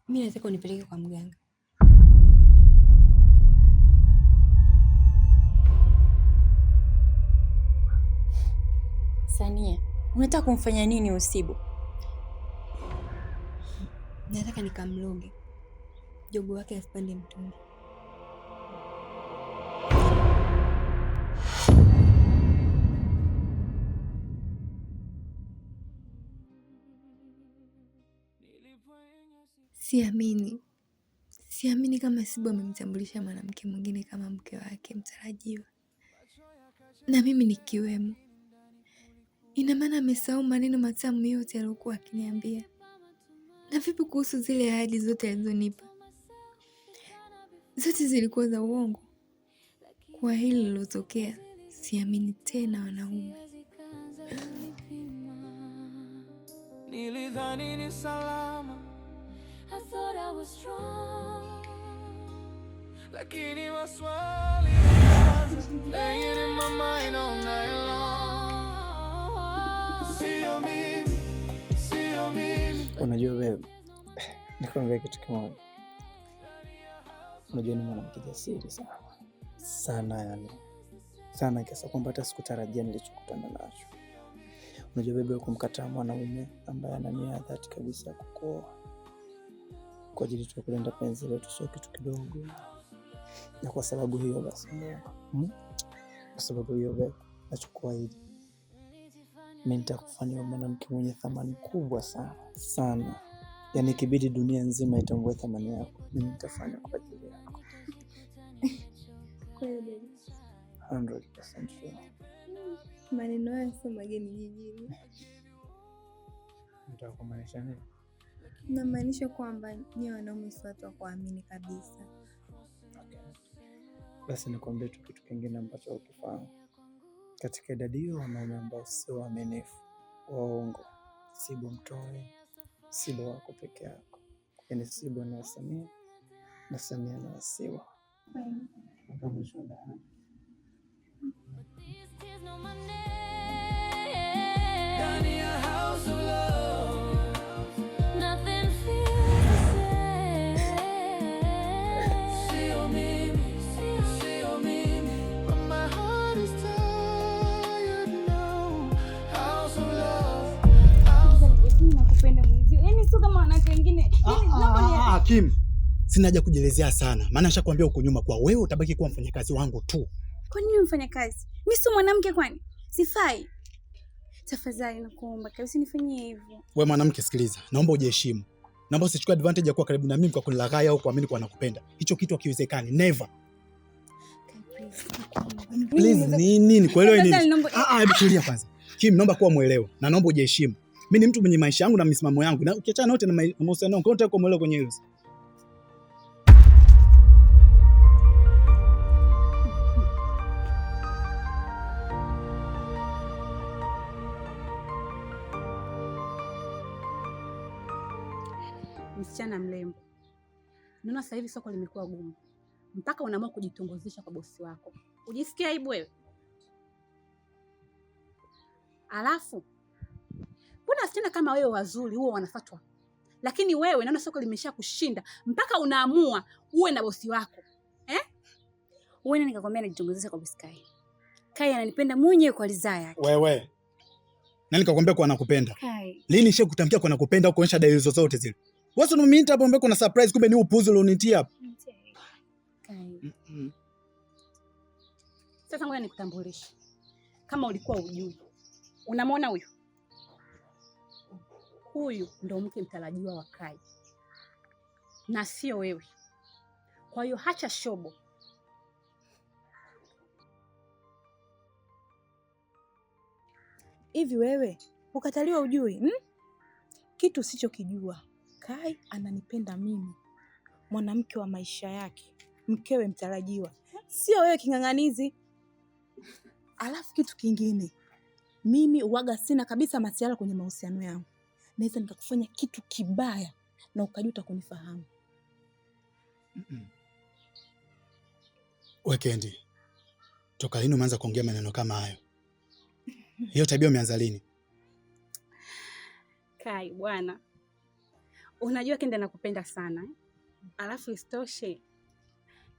Mimi nataka unipeleke kwa mganga. Sania, unataka kumfanya nini Usibu? Nataka nikamloge jogo wake asipande mtungi. Siamini kama Sibu amemtambulisha mwanamke mwingine kama mke wake mtarajiwa, na mimi nikiwemo. Ina maana amesahau maneno matamu yote aliyokuwa akiniambia. Na vipi kuhusu zile ahadi zote alizonipa? Zote zilikuwa za uongo. Kwa hili lilotokea, siamini tena wanaume. Nilidhani ni salama, I thought I was strong, lakini maswali laying in my mind all night long. Sio mimi. Unajua wewe, nikwambia kitu kimoja. Unajua ni mwanamke jasiri sana yani. Sana kiasi kwamba hata sikutarajia nilichokutana nacho. Unajua wewe kumkataa mwanaume ambaye ana nia ya dhati kabisa kukuoa kwa ajili tu kulinda penzi letu sio kitu kidogo. Na kwa sababu hiyo basi, kwa sababu hiyo wewe nachukua hili. Mimi nitakufanya mwanamke mwenye thamani kubwa sana. Yaani ikibidi dunia nzima itambue thamani yako, mimi nitafanya kwa ajili yako. Kweli? 100% sure. Maneno haya sio mageni jijini. Nataka kumaanisha nini? Namaanisha kwamba ni wanaume si watu wa kuamini kabisa. Okay. Basi nikwambie tu kitu kingine ambacho ukifahamu. Katika idadi hiyo wanaume ambao sio waaminifu, waongo, Sibu mtoe, Sibu wako peke yako. Yaani Sibu na Sania, na Sania na Siwa. Kama shida. Kim, sina haja kujelezea sana. Maana nishakwambia huko nyuma kwa wewe utabaki kuwa mfanyakazi wangu tu. Kwa nini mfanyakazi? Mimi si mwanamke kwani? Sifai. Tafadhali nakuomba kabisa nifanyie hivyo. Wewe mwanamke sikiliza, naomba ujiheshimu. Naomba usichukue advantage ya kuwa karibu na mimi kwa kunilaghai au kuamini kwa nakupenda. Hicho kitu hakiwezekani, never. Please nini? Kuelewa nini? Hebu tulia kwanza. Kim, naomba kuwa muelewa na naomba ujiheshimu. Mimi ni mtu mwenye maisha yangu na misimamo yangu. Na ukiachana wote na mahusiano yangu, unataka kuwa muelewa kwenye hilo. Msichana mrembo, naona sasa hivi soko limekuwa gumu mpaka unaamua kujitongozesha kwa bosi wako. Ujisikia aibu wewe? Alafu kuna wasichana kama wewe wazuri huo wanafuatwa, lakini wewe naona soko limesha kushinda mpaka unaamua uwe na bosi wako Wewe nikakwambia najitongozesha kwa bosi Kai. Kai ananipenda mwenyewe kwa ridhaa yake. Wewe nani kakwambia kwa anakupenda? Kai. Lini nishakutamkia kwa nakupenda au kuonyesha dalili zozote zile? Wewe unaniita hapo mbona kuna surprise, kumbe ni upuzi ulionitia hapo. Kai. Sasa ngoja nikutambulishe. Kama ulikuwa ujui. Unamwona huyu? Huyu ndo mke mtarajiwa wa Kai. Na sio wewe. Kwa hiyo hacha shobo. Hivi wewe ukataliwa ujui? Kitu usichokijua, Kai ananipenda mimi, mwanamke wa maisha yake, mkewe mtarajiwa, sio wewe king'ang'anizi. Alafu kitu kingine, mimi uwaga sina kabisa masiala kwenye mahusiano yangu. Naweza nikakufanya kitu kibaya na ukajuta kunifahamu. Weekend. Toka lini umeanza kuongea maneno kama hayo? Hiyo tabia umeanza lini? Kai bwana. Unajua Kendi anakupenda sana Alafu isitoshe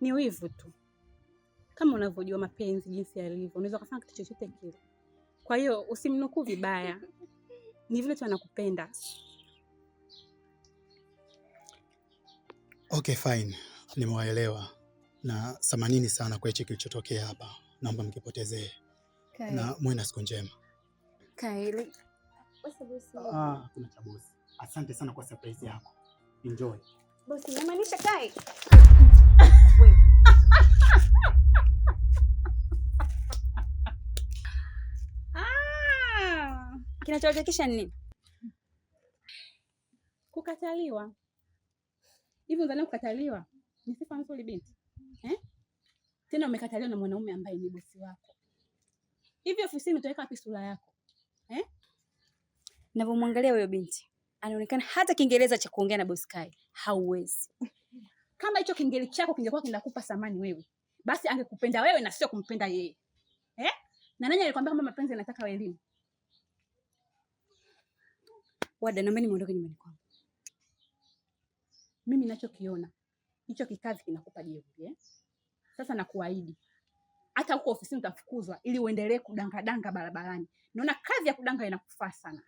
ni wivu tu. Kama unavyojua mapenzi jinsi yalivyo, unaweza kufanya kitu chochote kile. Kwa hiyo usimnukuu vibaya. Ni vile tu anakupenda. Okay, fine. Nimewaelewa. Na samanini sana kwa hicho kilichotokea hapa. Naomba mkipotezee. Na muwe na siku njema. Kaili. Kuna cha bosi. Asante sana kwa surprise yako. Enjoy. Bosi, unamaanisha Kai? Kinachochekesha ni nini? Kukataliwa. Hivi unadhani kukataliwa ni sifa nzuri binti? Tena umekataliwa na mwanaume ambaye ni bosi wako. Hivi ofisini utaweka wapi sura yako? Ninavyomwangalia huyo binti, anaonekana hata Kiingereza cha kuongea na bosi Kai hauwezi. Kama hicho Kiingereza chako kingekuwa kinakupa samani wewe, basi angekupenda wewe na sio kumpenda yeye. Na nani alikwambia kama mapenzi yanataka elimu? Wada, naomba niondoke nyumbani kwangu. Mimi ninachokiona, hicho kikazi kinakupa jeuri, Sasa nakuahidi, hata huko ofisini utafukuzwa ili uendelee kudanga barabarani. Naona kazi ya kudanga inakufaa sana.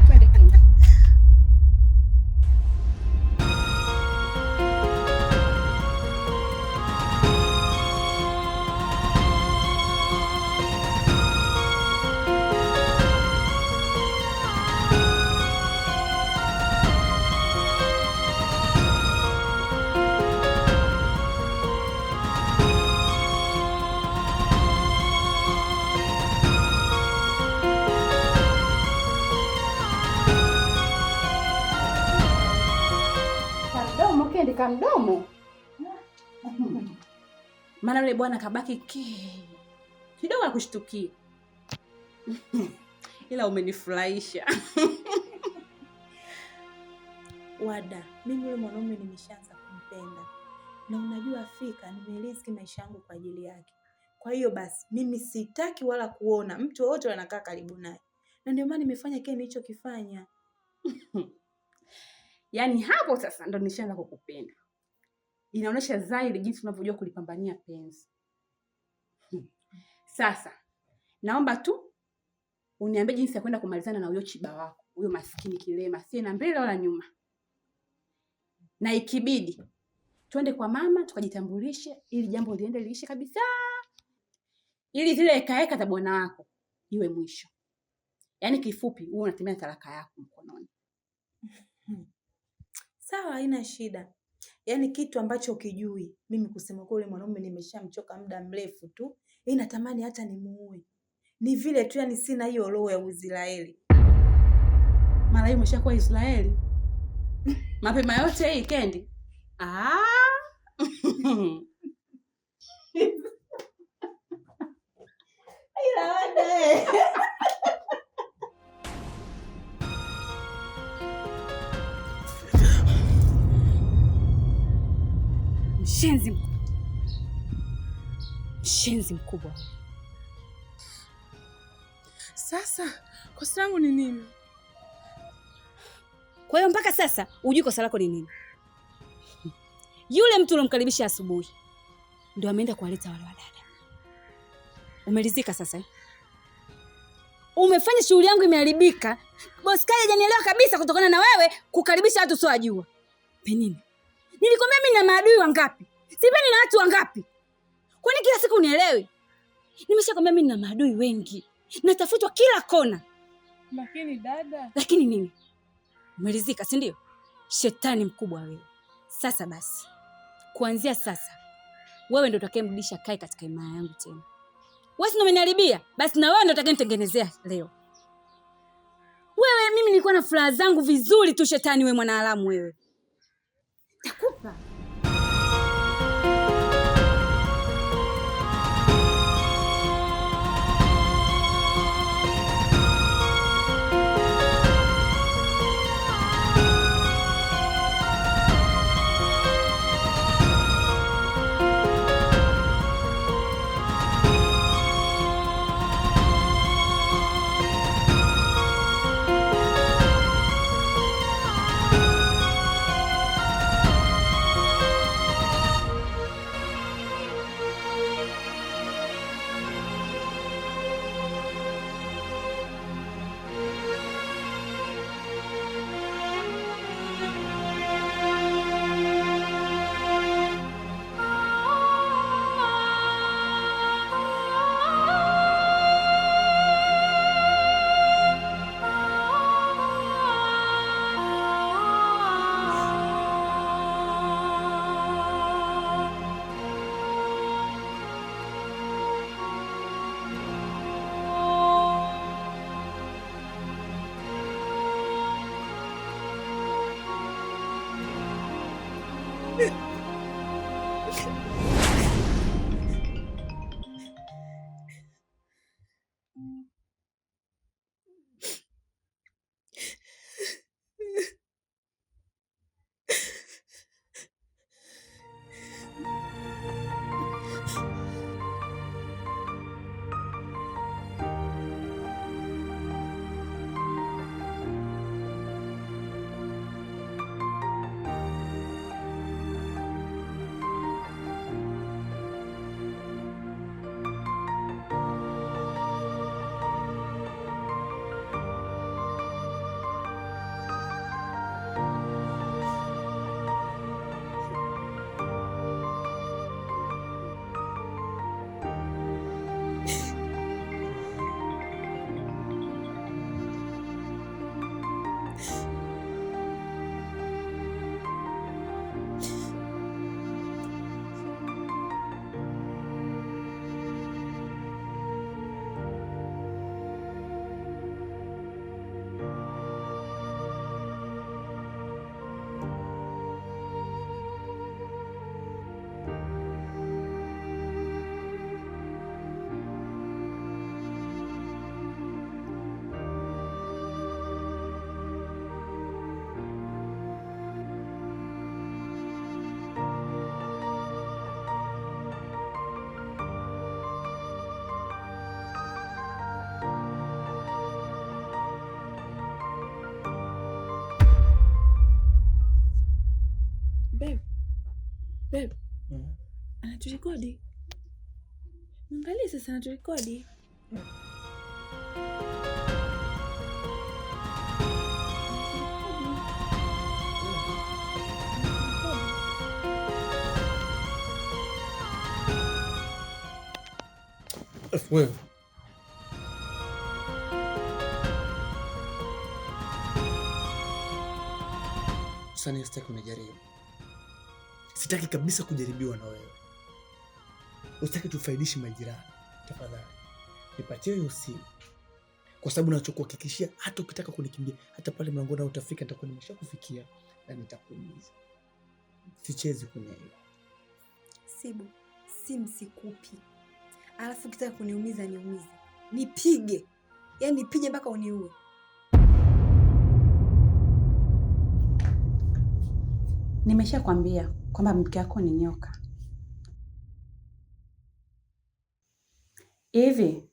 Twende Kendi. Kendi mdomo. Maana yule bwana kabaki kidogo akushtukia. Ila umenifurahisha. Wada, mimi yule mwanaume nimeshaanza kumpenda. Na unajua fika nimeriski maisha yangu kwa ajili yake. Kwa hiyo basi mimi sitaki wala kuona mtu wote anakaa karibu naye. Na ndio maana nimefanya kile nilichokifanya. Yaani hapo sasa ndo nishaanza kukupenda. Inaonyesha zaidi jinsi unavyojua kulipambania penzi. Sasa naomba tu uniambie jinsi ya kwenda kumalizana na huyo chiba wako, huyo maskini kilema, si na mbele wala nyuma. Na ikibidi twende kwa mama tukajitambulishe ili jambo liende liishe kabisa. Ili zile ekaeka za bwana wako iwe mwisho. Yaani kifupi wewe unatemea talaka yako mkononi. Sawa, haina shida. Yaani kitu ambacho ukijui, mimi kusema kwa yule mwanaume nimeshamchoka muda mrefu tu. Natamani hata nimuue. Ni vile tu yani sina hiyo roho ya Uisraeli. Mara hiyo umeshakuwa Israeli. Mapema yote hii Kendi. Ila Wada. Mshenzi mkubwa. Sasa kosa langu ni nini? Kwa hiyo mpaka sasa hujui kosa lako ni nini? Yule mtu ulomkaribisha asubuhi ndio ameenda kuwaleta wale wadada. Umelizika sasa? Umefanya shughuli yangu imeharibika. Boss Kai hajanielewa kabisa kutokana na wewe kukaribisha watu sio ajua. Penini? Nilikwambia mimi na maadui wangapi? Sipendi na watu wangapi? Kwani kila siku unielewi? Nimeshakwambia mimi na maadui wengi. Natafutwa kila kona. Lakini dada. Lakini nini? Umelizika, si ndio? Shetani mkubwa wewe. Sasa basi. Kuanzia sasa wewe ndio utakayemrudisha Kai katika imani yangu tena. Wewe si umeniharibia? Basi na wewe ndio utakayenitengenezea leo. Wewe mimi nilikuwa na furaha zangu vizuri tu shetani wewe mwanaalamu wewe. Takupa. Babe. Anaturekodi. Angalia sasa anaturekodi. Wewe. Sasa sitaki kunijaribu. Sitaki kabisa kujaribiwa na wewe. Usitaki tufaidishi majirani. Tafadhali. Nipatie hiyo simu. Kwa sababu nachokuhakikishia hata ukitaka kunikimbia hata pale mlangoni utafika nitakuwa nimeshakufikia na nitakuumiza. Sichezi kwenye hilo. Sibu, simu sikupi. Alafu ukitaka kuniumiza niumize. Nipige. Yaani nipige mpaka uniue. Nimeshakwambia kwamba mke wako ni nyoka. Hivi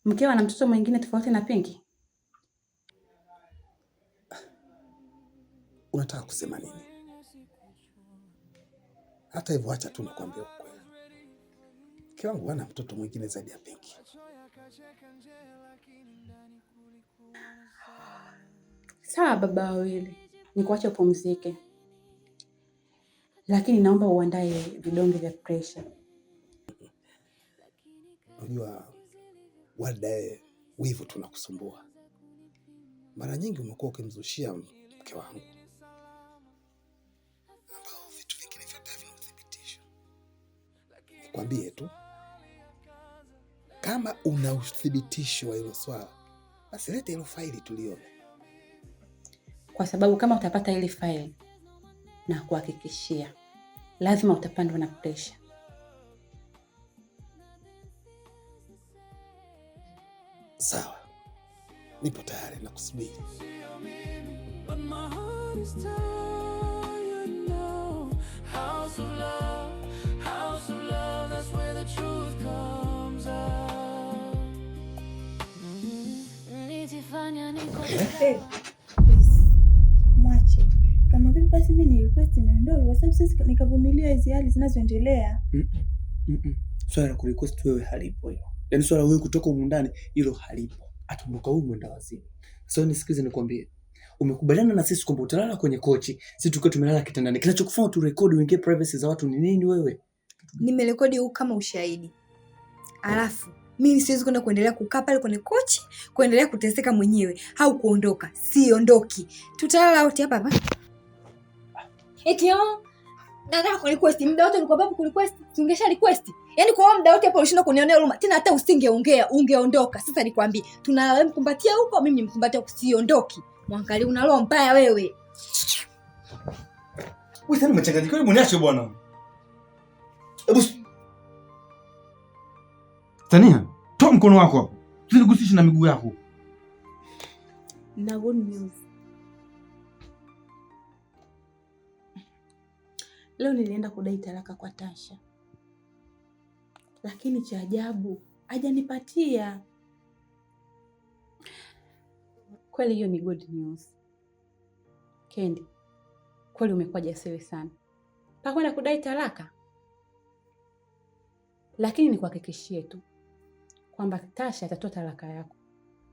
mkeo ana mtoto mwingine tofauti na Pinky? Unataka kusema nini? Hata hivyo acha tu nikwambie ukweli. Mke wangu hana mtoto mwingine zaidi ya Pinky. Sawa baba wawili, nikuache upumzike. Lakini naomba uandae vidonge vya pressure. Unajua Walda, wivu tunakusumbua. Mara nyingi umekuwa ukimzushia mke wangu ambao vitu vingine vyote havina uthibitisho. Nikwambie tu, kama una uthibitisho wa hilo swala, basi leta hilo faili tulione. Kwa sababu kama utapata ile faili, na kuhakikishia lazima utapandwa na pressure. Sawa, nipo tayari na kusubiri. Mwache. Kama vipi basi mimi ni request niondoe kwa sababu sisi nikavumilia hizi hali zinazoendelea. Swala la kurequest wewe halipo hilo. Yaani swala wewe kutoka huko ndani hilo halipo. Atumbuka huyu mwenda wazimu. Sasa nisikize nikwambie. Umekubaliana na sisi kwamba utalala kwenye kochi, sisi tukiwa tumelala kitandani. Kinachokufanya tu record uingie privacy za watu ni nini wewe? Nimerekodi huu kama ushahidi. Alafu mimi siwezi kwenda kuendelea kukaa pale kwenye kochi, kuendelea kuteseka mwenyewe au kuondoka. Siondoki. Tutalala wote hapa hapa. Eti nataka kurequest muda wote niko hapa kurequest. Tungesha request. Yaani kwa muda wote hapo ulishinda kunionea huruma. Tena hata usingeongea, ungeondoka. Sasa nikwambie, tunamkumbatia huko, mimi nimkumbatia huko, siondoki. Mwangalie una roho mbaya wewe. Wewe sana umechanganyikiwa, hebu niache bwana. Hebu Tania, toa mkono wako hapo. Usinigusishe na miguu yako. Na good news. Leo nilienda kudai talaka kwa Tasha, lakini cha ajabu hajanipatia. Kweli hiyo ni good news. Kendi, kweli umekuwa jasiri sana pakwenda kudai talaka, lakini nikuhakikishie tu kwamba Tasha atatoa talaka yako,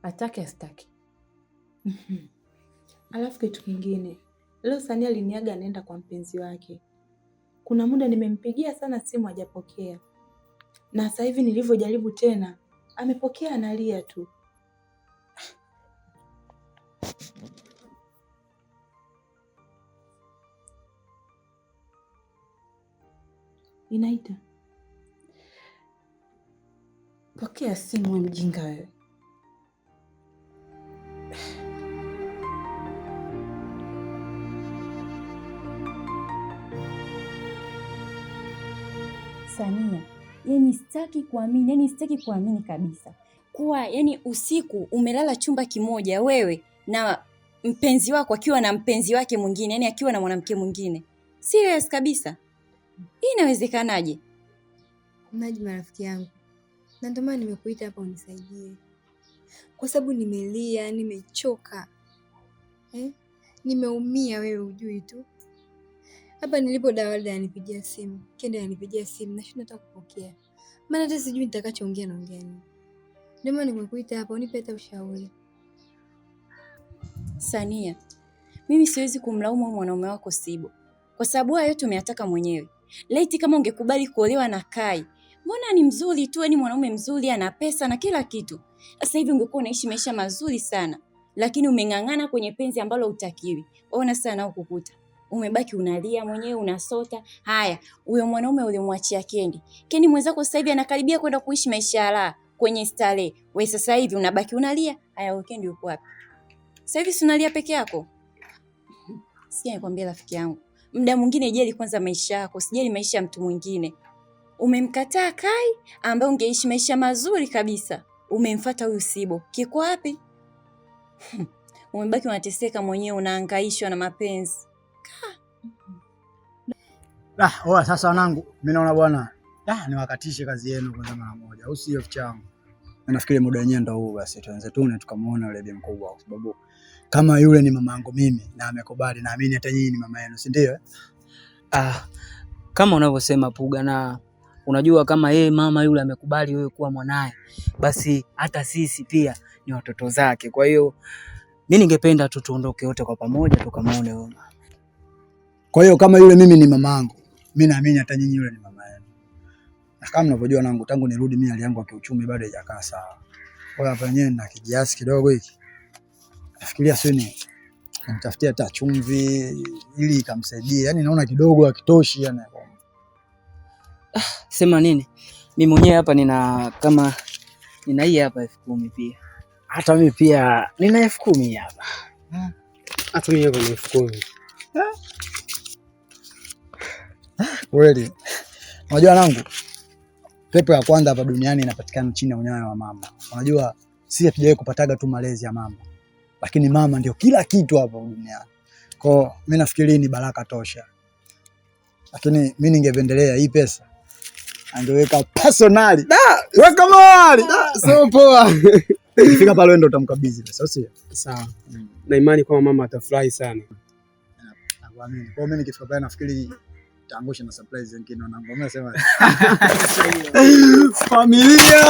atake asitaki. Alafu kitu kingine, leo Sania aliniaga anaenda kwa mpenzi wake. Kuna muda nimempigia sana simu hajapokea, na sasa hivi nilivyojaribu tena amepokea, analia tu. Inaita. Pokea simu, wewe mjinga wewe. Sania, yani sitaki kuamini kabisa kuwa yani usiku umelala chumba kimoja wewe na mpenzi wako akiwa na mpenzi wake mwingine, yani akiwa na mwanamke mwingine. Serious kabisa? Hii inawezekanaje? Najma rafiki yangu, na ndio maana nimekuita hapa unisaidie, kwa sababu nimelia, nimechoka, nimeumia. Wewe hujui tu. Hapa nilipo Dawada anipigia simu, Kendi anipigia simu, nashinda hata kupokea, maana hata sijui nitakachoongea naongea nini. Ndio maana nimekuita hapa unipe hata ushauri. Sania, mimi siwezi kumlaumu mwanaume wako Sibo, kwa sababu hayo yote umeyataka mwenyewe. Laiti kama ungekubali kuolewa na Kai, mbona ni mzuri tu, ni mwanaume mzuri, ana pesa na kila kitu. Sasa hivi ungekuwa unaishi maisha mazuri sana, lakini umeng'ang'ana kwenye penzi ambalo hutakiwi. Ona sana ukukuta. Umebaki unalia mwenyewe, unasota. Haya, huyo mwanaume ulimwachia Kendi mwenzako sasa hivi anakaribia kwenda kuishi maisha ya raha kwenye starehe. Wewe sasa hivi unabaki unalia. Haya, Kendi yuko wapi? Sasa hivi si unalia peke yako? Sikia nikwambia rafiki yangu, muda mwingine jeli kwanza maisha yako, sijeli maisha ya mtu mwingine. Umemkataa Kai ambaye ungeishi maisha mazuri kabisa. Umemfuata huyu Sibo. Kiko wapi? Umebaki unateseka mwenyewe, unahangaishwa na mapenzi. Oa sasa wanangu, mimi naona bwana, niwakatishe kazi yenu kwanza mara moja. Au sio changu? Nafikiri muda wenyewe ndio huu, basi tuanze tu tukamuona yule bibi mkubwa, kwa sababu kama yule ni mama yangu mimi na amekubali, naamini hata nyinyi ni mama yenu, si ndio? Kama unavyosema Puga, na unajua kama yeye mama yule amekubali wewe kuwa mwanae, basi hata sisi pia ni watoto zake. Kwa hiyo mimi ningependa tu tuondoke wote kwa pamoja tukamuone wewe. Kwa hiyo kama yule mimi ni mamangu, mimi naamini hata nyinyi yule ni mama yenu. Na kama mnavyojua nangu, tangu nirudi mimi hali yangu ya kiuchumi bado haijakaa sawa. Kwa hiyo hapa yenyewe na kijiasi kidogo hiki. Nafikiria sio ni nitafutia hata chumvi ili ikamsaidie. Yaani naona kidogo hakitoshi yani. Sema nini? Mimi mwenyewe hapa nina hii hapa 10,000 pia. Hata mimi pia nina 10,000 hapa. Hata mimi hapa ni 10,000. Kweli. Unajua nangu, pepo ya kwanza hapa duniani inapatikana chini ya unyayo wa mama. Unajua sisi hatujawahi kupataga tu malezi ya mama, lakini mama ndio kila kitu hapa duniani. Kwa mimi nafikiri ni baraka tosha. Lakini mimi ningependelea hii pesa angeweka personally. Weka mali. Sio poa. Ikifika pale ndo utamkabidhi pesa, sio? Sawa. Na imani kwa mama atafurahi sana. Naamini. Kwa mimi nikifika pale nafikiri taangusha na surprise nyingine wanangu. Mimi nasema familia.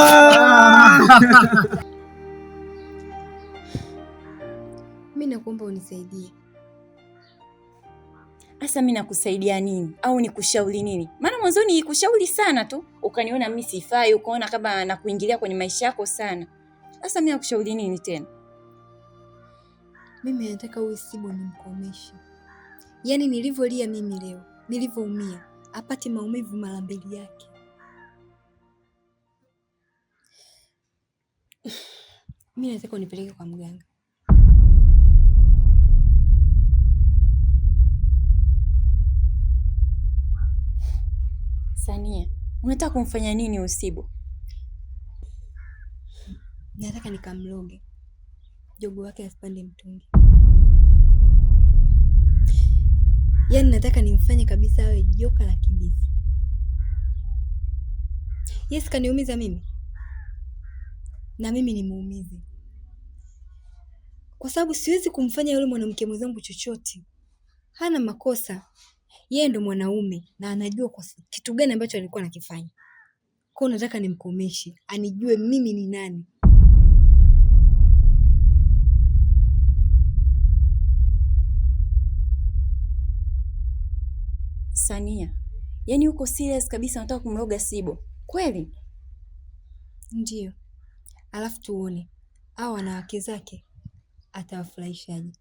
Mimi nakuomba unisaidie. Asa mimi nakusaidia nini? Au nikushauri nini? Maana mwanzo nikushauri sana tu, ukaniona mimi sifai, ukaona kama nakuingilia kwenye maisha yako sana. Asa mimi nakushauri nini tena? Mimi nataka huyu Sibo nimkomeshe. Yaani nilivyolia mimi leo, nilivyoumia, apate maumivu mara 2 yake. Mimi nataka unipeleke kwa mganga. Sania, unataka kumfanya nini Usibo? Nataka nikamloge jogo wake asipande mtungi. Yaani nataka nimfanye kabisa awe joka la kibisi. Yes, kaniumiza mimi na mimi nimuumize, kwa sababu siwezi kumfanya yule mwanamke mwenzangu chochote. Hana makosa, yeye ndo mwanaume na anajua kwa kitu gani ambacho alikuwa anakifanya. Kwa hiyo nataka nimkomeshe, anijue mimi ni nani. Sania, yaani uko serious kabisa unataka kumloga Sibo? Kweli? Ndiyo. Alafu tuone hao wanawake zake atawafurahishaje.